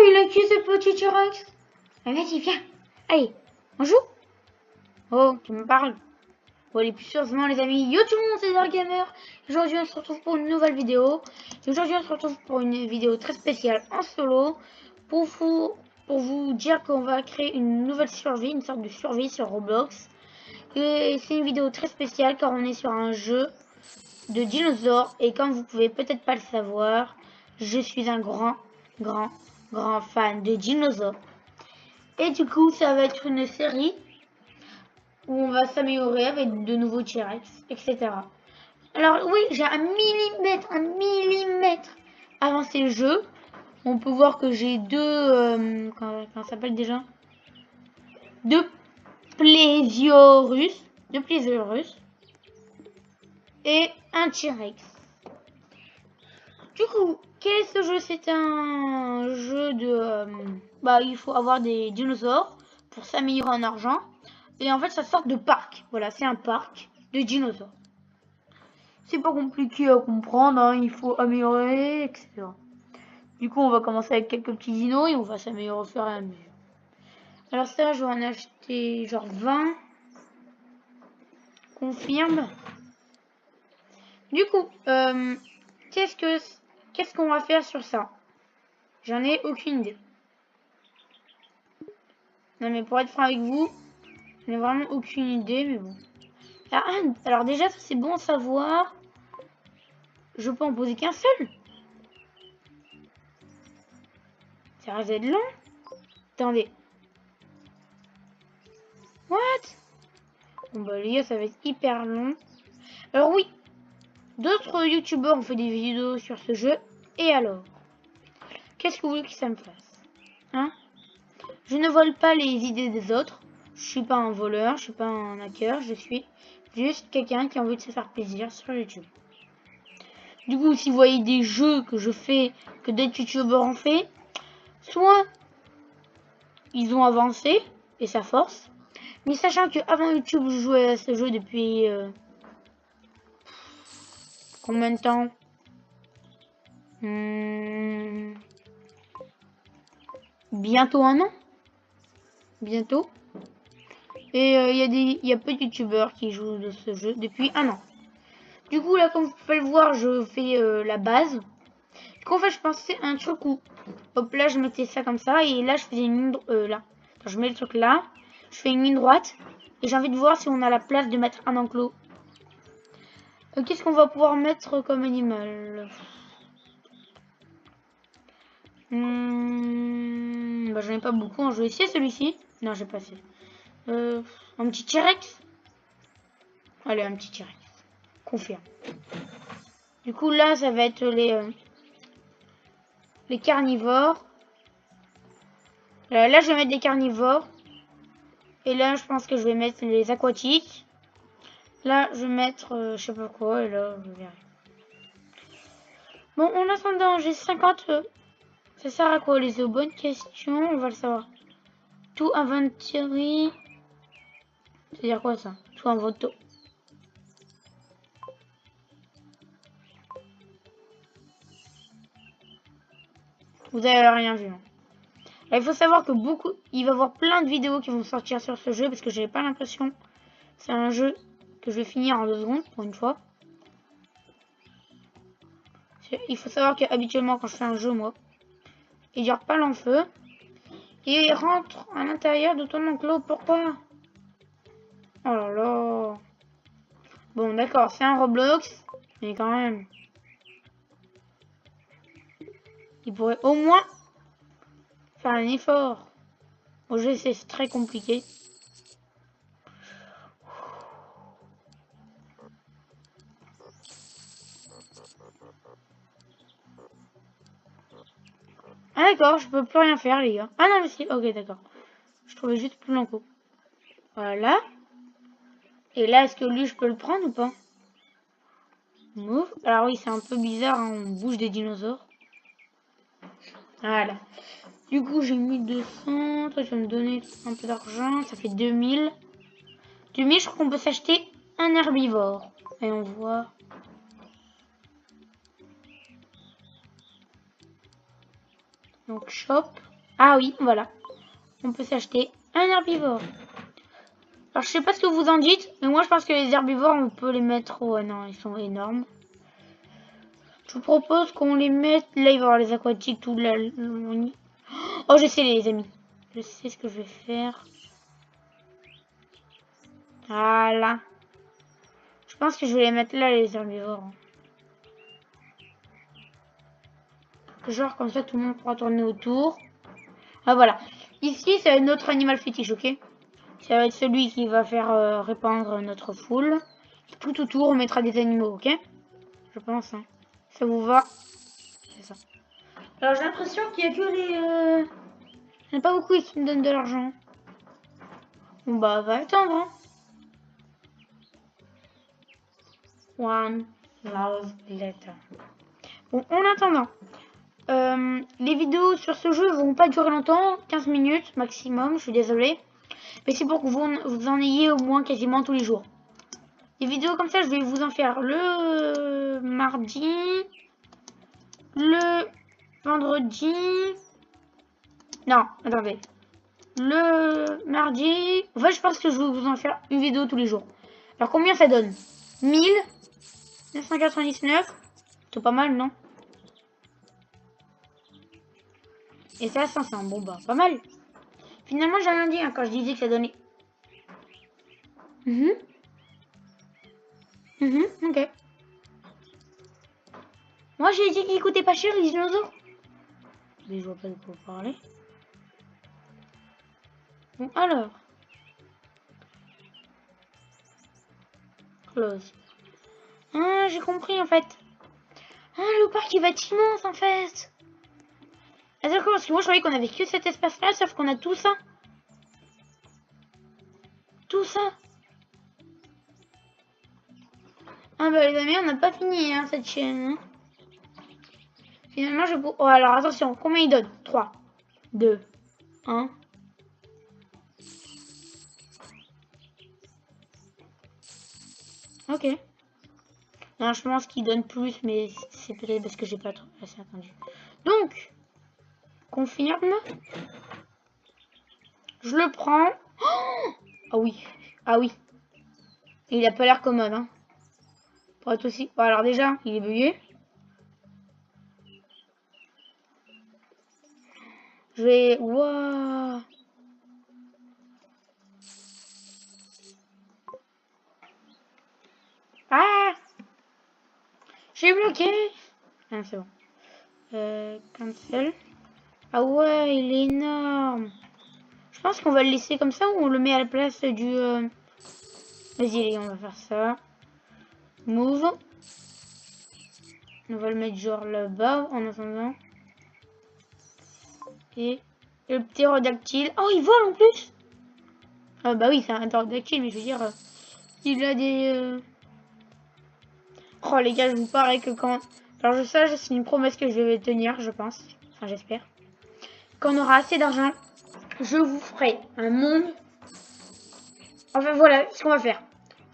il a qui ce petit T-Rex? Ah, vas-y, viens. Allez, on joue? Oh, tu me parles? Bon, allez, plus sérieusement, les amis, yo tout le monde, c'est Dark Gamer. Aujourd'hui, on se retrouve pour une nouvelle vidéo. Et aujourd'hui, on se retrouve pour une vidéo très spéciale en solo. Pour vous dire qu'on va créer une nouvelle survie, une sorte de survie sur Roblox. Et c'est une vidéo très spéciale car on est sur un jeu de dinosaures. Et comme vous pouvez peut-être pas le savoir, je suis un grand fan de dinosaures. Et du coup, ça va être une série où on va s'améliorer avec de nouveaux T-Rex, etc. Alors oui, j'ai un millimètre avancé le jeu. On peut voir que j'ai deux, comment ça s'appelle déjà? Deux plésiosaurus et un T-Rex. Du coup, quel est ce jeu? C'est un jeu de... il faut avoir des dinosaures pour s'améliorer en argent. Et en fait, ça sort de parc. Voilà, c'est un parc de dinosaures. C'est pas compliqué à comprendre, hein, il faut améliorer, etc. Du coup, on va commencer avec quelques petits dinos et on va s'améliorer au fur et à mesure. Alors ça, je vais en acheter genre 20. Confirme. Du coup, qu'est-ce qu'on va faire sur ça? J'en ai aucune idée. Non mais pour être franc avec vous, j'en ai vraiment aucune idée, mais bon. Alors déjà, c'est bon à savoir. Je peux en poser qu'un seul. Ça risque d'être long. Attendez. What? Bon bah les gars, ça va être hyper long. Alors oui, d'autres youtubeurs ont fait des vidéos sur ce jeu. Et alors? Qu'est-ce que vous voulez que ça me fasse? Hein? Je ne vole pas les idées des autres. Je suis pas un voleur, je suis pas un hacker. Je suis juste quelqu'un qui a envie de se faire plaisir sur YouTube. Du coup, si vous voyez des jeux que je fais, que d'autres youtubeurs ont fait, soit ils ont avancé, et ça force. Mais sachant que avant YouTube, je jouais à ce jeu depuis... combien de temps? Bientôt un an. Bientôt. Et il y a peu de youtubeurs qui jouent de ce jeu depuis un an. Du coup, là, comme vous pouvez le voir, je fais la base. Du coup, en fait, je pensais à un truc où... Hop, là, je mettais ça comme ça. Et là, je faisais une ligne... là. Quand je mets le truc là, je fais une ligne droite. Et j'ai envie de voir si on a la place de mettre un enclos. Qu'est-ce qu'on va pouvoir mettre comme animal? J'en ai pas beaucoup. Je vais essayer celui-ci. Non, j'ai pas essayé. Un petit T-Rex. Allez, un petit T-Rex. Confirme. Du coup, là, ça va être les carnivores. Là, je vais mettre des carnivores. Et là, je pense que je vais mettre les aquatiques. Là, je vais mettre, je sais pas quoi. Et là, je verrai. Bon, en attendant, j'ai 50... ça sert à quoi les œufs? Bonne question, on va le savoir. Tout inventory. C'est-à-dire quoi ça? Tout inventory. Vous avez rien vu. Hein. Là, il faut savoir que il va y avoir plein de vidéos qui vont sortir sur ce jeu parce que j'avais pas l'impression. C'est un jeu que je vais finir en 2 secondes pour une fois. Il faut savoir qu'habituellement quand je fais un jeu, moi, il dure pas long feu. Et il rentre à l'intérieur de ton enclos. Pourquoi? Oh là là. Bon, d'accord, c'est un Roblox. Mais quand même. Il pourrait au moins faire un effort. Au jeu, c'est très compliqué. Ah d'accord, je peux plus rien faire les gars. Ah non mais si, ok d'accord. Je trouvais juste plus l'enclos. Voilà. Et là, est-ce que lui, je peux le prendre ou pas? Move. Alors oui, c'est un peu bizarre, hein, on bouge des dinosaures. Voilà. Du coup, j'ai 1200. Toi, tu vas me donner un peu d'argent. Ça fait 2000. 2000, je crois qu'on peut s'acheter un herbivore. Et on voit... Donc, shop. Ah oui, voilà. On peut s'acheter un herbivore. Alors, je sais pas ce que vous en dites, mais moi, je pense que les herbivores, on peut les mettre... Oh non, ils sont énormes. Je vous propose qu'on les mette... Là, il va y avoir les aquatiques, tout là. Oh, je sais, les amis. Je sais ce que je vais faire. Voilà. Je pense que je vais les mettre là, les herbivores. Genre, comme ça, tout le monde pourra tourner autour. Ah, voilà. Ici, c'est notre animal fétiche, ok? Ça va être celui qui va faire répandre notre foule. Tout autour, on mettra des animaux, ok? Je pense, hein. Ça vous va? C'est ça. Alors, j'ai l'impression qu'il n'y a que les... Il n'y en a pas beaucoup qui me donnent de l'argent. Bon, bah, va attendre, hein. One love letter. Bon, en attendant, les vidéos sur ce jeu vont pas durer longtemps, 15 minutes maximum, je suis désolée. Mais c'est pour que vous en ayez au moins quasiment tous les jours. Des vidéos comme ça, je vais vous en faire le mardi, le vendredi. Non, attendez. Le mardi. En fait, je pense que je vais vous en faire une vidéo tous les jours. Alors, combien ça donne? 1999. C'est pas mal, non? Et ça, 500. Bon, bah, pas mal. Finalement, j'ai rien dit hein, quand je disais que ça donnait. Ok. Moi, j'ai dit qu'ils coûtaient pas cher, les dinosaures. Mais je vois pas de quoi vous parler. Bon, alors. Close. Ah, j'ai compris, en fait. Ah, le parc, il va être immense, en fait. Ah, d'accord, parce que moi, je croyais qu'on avait que cet espace-là, sauf qu'on a tout ça. Tout ça. Ah, bah, les amis, on n'a pas fini, hein, cette chaîne. Hein. Finalement, je... Oh, alors, attention, combien il donne? 3, 2, 1... Ok. Non, je pense qu'il donne plus, mais c'est peut-être parce que j'ai pas trop assez attendu. Donc, confirme. Je le prends. Oh ah oui. Ah oui. Il a pas l'air commode, hein. Pour être aussi... Bon, alors déjà, il est bugué. Je vais... Wow. Ah, j'ai bloqué. Ah, c'est bon. Cancel. Ah ouais, il est énorme. Je pense qu'on va le laisser comme ça ou on le met à la place du... Vas-y, on va faire ça. Move. On va le mettre genre là-bas en attendant. Et le ptérodactyle. Oh, il vole en plus. Ah bah oui, c'est un ptérodactyle, mais je veux dire... il a des... Oh les gars, je vous parie que quand... Alors je sais, c'est une promesse que je vais tenir, je pense. Enfin, j'espère. Quand on aura assez d'argent, je vous ferai un monde. Enfin voilà ce qu'on va faire.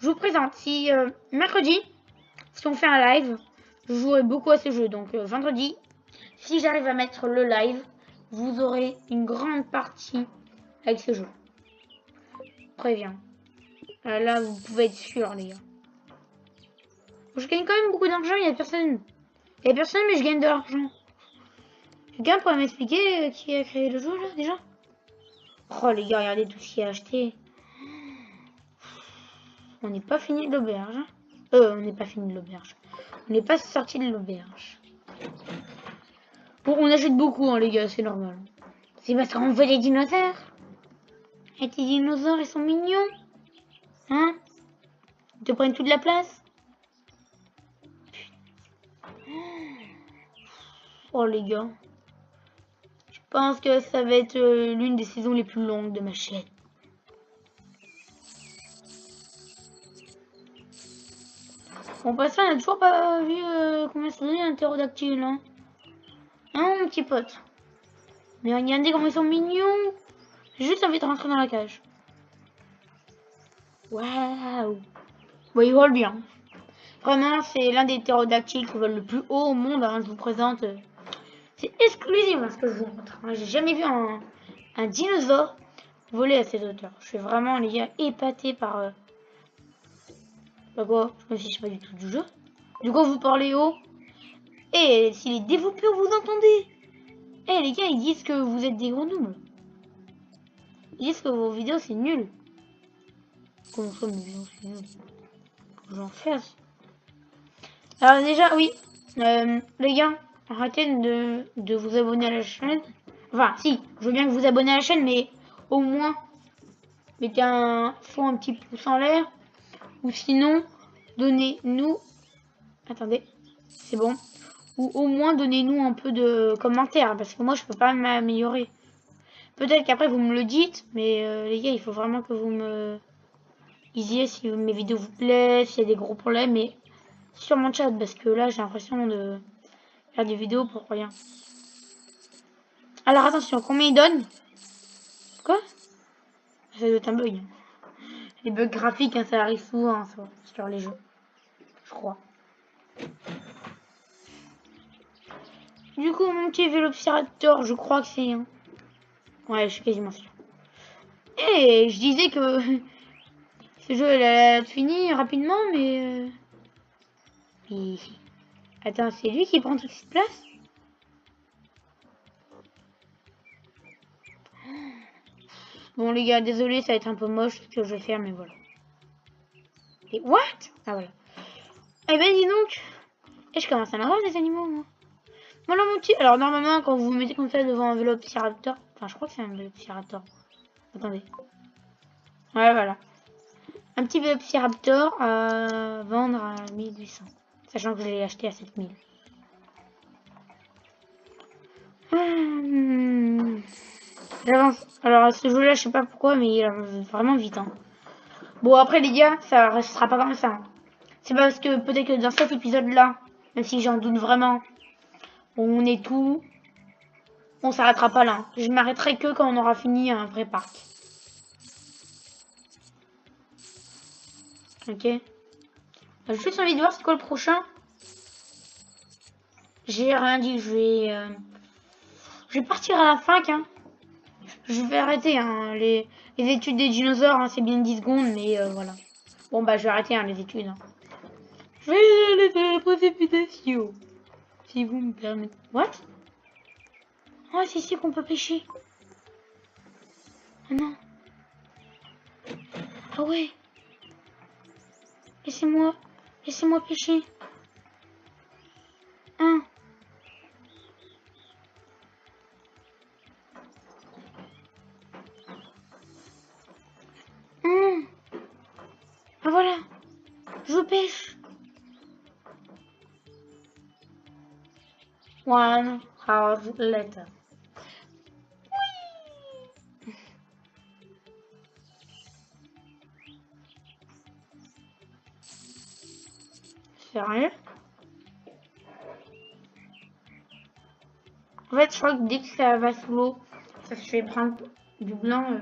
Je vous présente. Si mercredi, si on fait un live, je jouerai beaucoup à ce jeu. Donc vendredi, si j'arrive à mettre le live, vous aurez une grande partie avec ce jeu. Préviens. Là, vous pouvez être sûr, les gars. Je gagne quand même beaucoup d'argent, il n'y a personne. Il n'y a personne, mais je gagne de l'argent. Quelqu'un pourrait m'expliquer qui a créé le jeu, là, déjà? Oh, les gars, regardez tout ce qu'il y a acheté. On n'est pas fini de l'auberge. On n'est pas fini de l'auberge. On n'est pas sorti de l'auberge. Bon, on achète beaucoup, hein, les gars, c'est normal. C'est parce qu'on veut des dinosaures. Et tes dinosaures, ils sont mignons. Hein? Ils te prennent toute la place. Oh, les gars. Je pense que ça va être l'une des saisons les plus longues de ma chaîne. Bon, parce qu'on n'a toujours pas vu combien ça donne un ptérodactyle, hein. Hein, mon petit pote. Mais regardez comment ils sont mignons. J'ai juste envie de rentrer dans la cage. Waouh. Bon, ils volent bien. Vraiment, c'est l'un des ptérodactyles qui volent le plus haut au monde. Hein. Je vous présente C'est exclusif ce que je vous montre. J'ai jamais vu un dinosaure voler à cette hauteur. Je suis vraiment, les gars, épaté par... Bah quoi? Je me fiche pas du tout du jeu. Du coup, vous parlez haut. Et si les développeurs vous entendez. Eh les gars, ils disent que vous êtes des gros noobs. Ils disent que vos vidéos c'est nul. Comment ça, mes vidéos c'est nul? J'en fasse. Alors déjà, oui. Les gars, arrêtez de vous abonner à la chaîne. Enfin, si, je veux bien que vous abonnez à la chaîne, mais au moins, mettez un petit pouce en l'air. Ou sinon, donnez-nous... Attendez, c'est bon. Ou au moins, donnez-nous un peu de commentaires, parce que moi, je peux pas m'améliorer. Peut-être qu'après, vous me le dites, mais les gars, il faut vraiment que vous me disiez si mes vidéos vous plaisent, s'il y a des gros problèmes, mais sur mon chat, parce que là, j'ai l'impression de faire des vidéos pour rien. Alors, attention, combien il donne? Quoi? Ça doit être un bug. Les bugs graphiques, hein, ça arrive souvent hein, sur les jeux. Je crois. Du coup, mon petit Vélociraptor, je crois que c'est... Hein. Ouais, je suis quasiment sûr. Et je disais que ce jeu, il a fini rapidement, mais... Attends, c'est lui qui prend toute cette place? Bon, les gars, désolé, ça va être un peu moche ce que je vais faire, mais voilà. Et what? Ah, voilà. Eh ben, dis donc. Et je commence à en avoir des animaux, moi. Voilà mon petit. Alors normalement quand vous vous mettez comme ça devant un Vélociraptor, enfin je crois que c'est un Vélociraptor. Attendez. Ouais voilà. Un petit Vélociraptor à vendre à 1800. Sachant que je l'ai acheté à 7000. J'avance. Alors à ce jeu là je sais pas pourquoi mais il avance vraiment vite. Hein. Bon après les gars ça restera pas comme ça. Hein. C'est parce que peut-être que dans cet épisode là, même si j'en doute vraiment, on est tout. On s'arrêtera pas là. Je m'arrêterai que quand on aura fini un vrai parc. Ok. Je vais juste envie de voir c'est quoi le prochain. J'ai rien dit. Je vais partir à la fac. Hein. Je vais arrêter. Hein. Les études des dinosaures, hein, c'est bien 10 secondes, mais voilà. Bon bah je vais arrêter hein, les études. Hein. Je vais laisser la précipitation. Si vous me permettez. What? Oh c'est ici qu'on peut pêcher. Ah non. Ah ouais. Laissez-moi pêcher. Hein. Ah voilà. Je pêche. One hour later. Sérieux? En fait, je crois que dès que ça va sous l'eau, ça se fait prendre du blanc.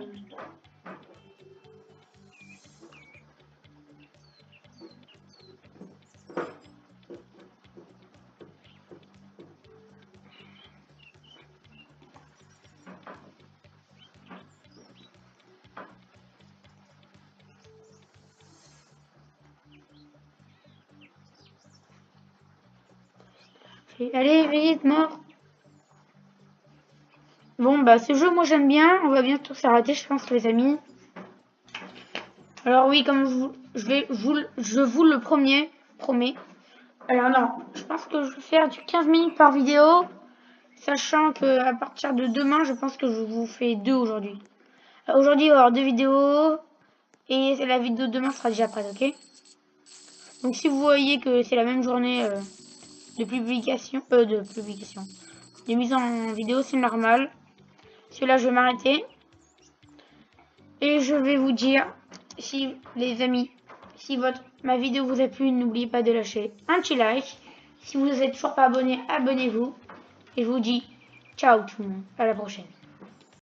Allez, vite, mort. Bon, bah, ce jeu, moi, j'aime bien. On va bientôt s'arrêter, je pense, les amis. Alors, oui, comme je vous le promets. Alors, non, je pense que je vais faire du 15 minutes par vidéo. Sachant que à partir de demain, je pense que je vous fais 2 aujourd'hui. Aujourd'hui, il va y avoir 2 vidéos. Et la vidéo de demain sera déjà prête, ok? Donc, si vous voyez que c'est la même journée de publication, de mise en vidéo, c'est normal. Celui-là, je vais m'arrêter. Et je vais vous dire, si les amis, si ma vidéo vous a plu, n'oubliez pas de lâcher un petit like. Si vous n'êtes toujours pas abonné, abonnez-vous. Et je vous dis ciao tout le monde, à la prochaine.